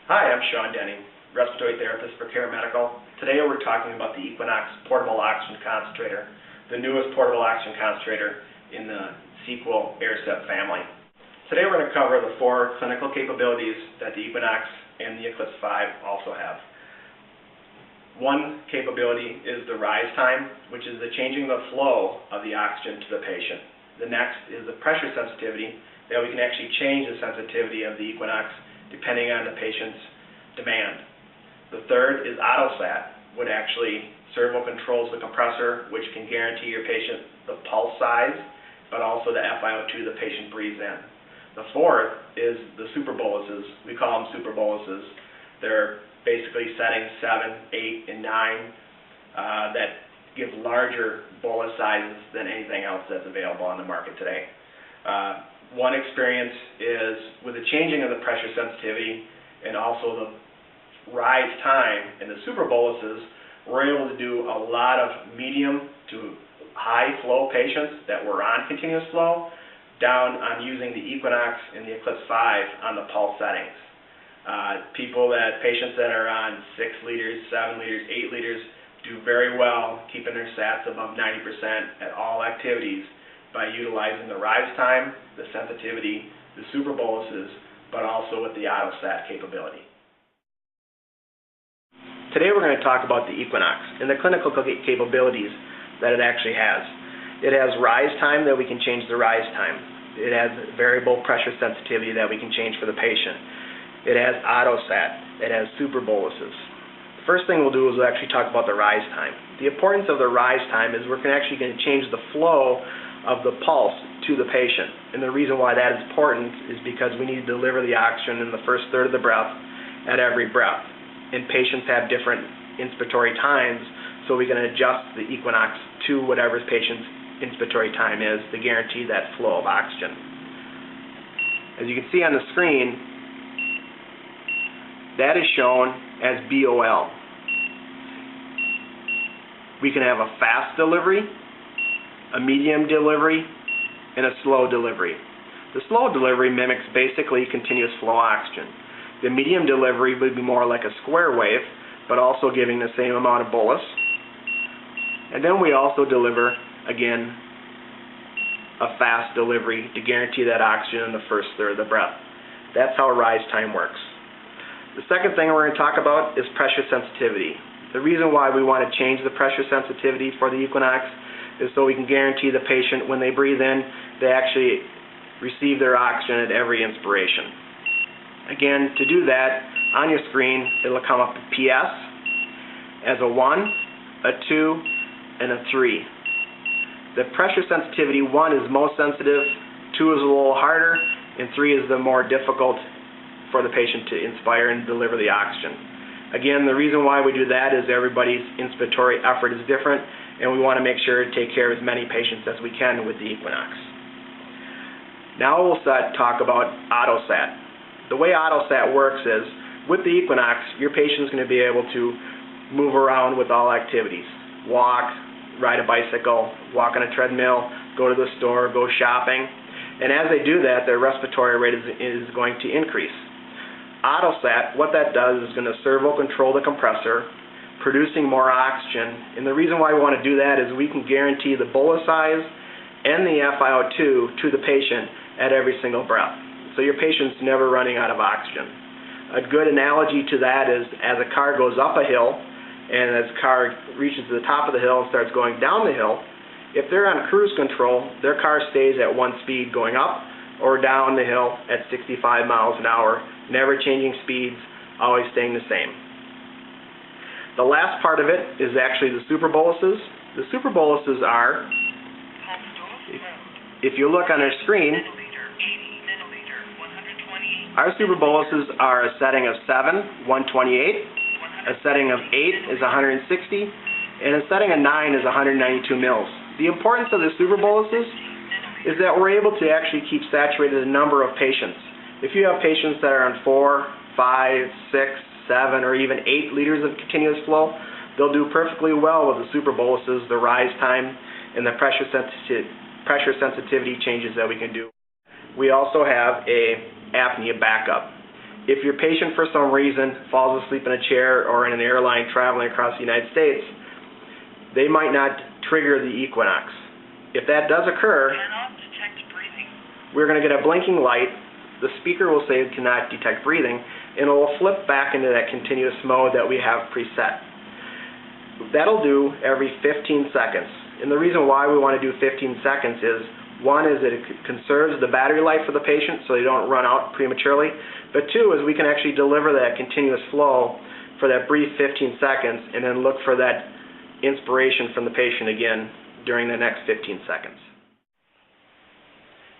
Hi, I'm Sean Denning, respiratory therapist for Care Medical. Today we're talking about the Equinox portable oxygen concentrator, the newest portable oxygen concentrator in the SeQual AirSep family. Today we're going to cover the 4 clinical capabilities that the Equinox and the Eclipse 5 also have. One capability is the rise time, which is the changing the flow of the oxygen to the patient. The next is the pressure sensitivity, that we can actually change the sensitivity of the Equinox depending on the patient's demand. The third is AutoSat, which actually servo controls the compressor, which can guarantee your patient the pulse size, but also the FiO2 the patient breathes in. The fourth is the super boluses. We call them super boluses. They're basically settings 7, 8, and 9 that give larger bolus sizes than anything else that's available on the market today. One experience is with the changing of the pressure sensitivity and also the rise time in the super boluses, we're able to do a lot of medium to high flow patients that were on continuous flow down on using the Equinox and the Eclipse 5 on the pulse settings. Patients that are on 6 liters, 7 liters, 8 liters do very well keeping their sats above 90% at all activities by utilizing the rise time, the sensitivity, the super boluses, but also with the AutoSat capability. Today we're going to talk about the Equinox and the clinical capabilities that it actually has. It has rise time that we can change the rise time. It has variable pressure sensitivity that we can change for the patient. It has AutoSat. It has super boluses. The first thing we'll do is we'll actually talk about the rise time. The importance of the rise time is we're actually going to change the flow of the pulse to the patient. And the reason why that is important is because we need to deliver the oxygen in the first third of the breath at every breath. And patients have different inspiratory times, so we can adjust the Equinox to whatever the patient's inspiratory time is to guarantee that flow of oxygen. As you can see on the screen, that is shown as BOL. We can have a fast delivery, a medium delivery, and a slow delivery. The slow delivery mimics basically continuous flow oxygen. The medium delivery would be more like a square wave, but also giving the same amount of bolus. And then we also deliver, again, a fast delivery to guarantee that oxygen in the first third of the breath. That's how rise time works. The second thing we're going to talk about is pressure sensitivity. The reason why we want to change the pressure sensitivity for the Equinox is so we can guarantee the patient when they breathe in, they actually receive their oxygen at every inspiration. Again, to do that, on your screen, it'll come up PS as a 1, a 2, and a 3. The pressure sensitivity 1 is most sensitive, 2 is a little harder, and 3 is the more difficult for the patient to inspire and deliver the oxygen. Again, the reason why we do that is everybody's inspiratory effort is different, and we want to make sure to take care of as many patients as we can with the Equinox. Now we'll talk about AutoSat. The way AutoSat works is, with the Equinox, your patient is going to be able to move around with all activities. Walk, ride a bicycle, walk on a treadmill, go to the store, go shopping. And as they do that, their respiratory rate is going to increase. AutoSat, what that does is going to servo control the compressor, producing more oxygen. And the reason why we want to do that is we can guarantee the bolus size and the FiO2 to the patient at every single breath. So your patient's never running out of oxygen. A good analogy to that is as a car goes up a hill, and as the car reaches the top of the hill and starts going down the hill, if they're on cruise control, their car stays at one speed going up or down the hill at 65 miles an hour, never changing speeds, always staying the same. The last part of it is actually the super boluses. The super boluses are, if you look on our screen, our super boluses are a setting of 7, 128, a setting of 8 is 160, and a setting of 9 is 192 mils. The importance of the super boluses is that we're able to actually keep saturated a number of patients. If you have patients that are on 4, 5, 6, 7, or even 8 liters of continuous flow, they'll do perfectly well with the super boluses, the rise time, and the pressure sensitivity changes that we can do. We also have a apnea backup. If your patient for some reason falls asleep in a chair or in an airline traveling across the United States, they might not trigger the Equinox. If that does occur, we're going to get a blinking light. The speaker will say it cannot detect breathing, and it will flip back into that continuous mode that we have preset. That'll do every 15 seconds. And the reason why we want to do 15 seconds is, one is that it conserves the battery life for the patient so they don't run out prematurely, but two is we can actually deliver that continuous flow for that brief 15 seconds and then look for that inspiration from the patient again during the next 15 seconds.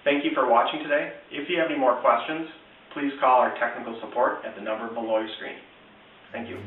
Thank you for watching today. If you have any more questions, please call our technical support at the number below your screen. Thank you.